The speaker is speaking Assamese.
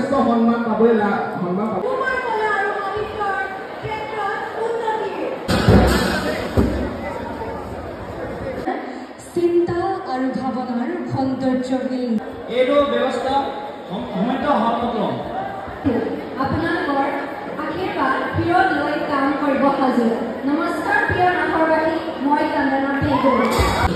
যথেষ্ট সন্মান পাবই সন্মান পাব চিন্তা আৰু ভাৱনাৰ সৌন্দৰ্যহীন এইটো ব্যৱস্থা সমৃদ্ধ সন্মত আপোনালোকৰ আশীৰ্বাদ প্ৰিয়ত লৈ কাম কৰিব সাজু নমস্কাৰ প্ৰিয় নাগৰবাসী মই কান্দনা পেগুৰ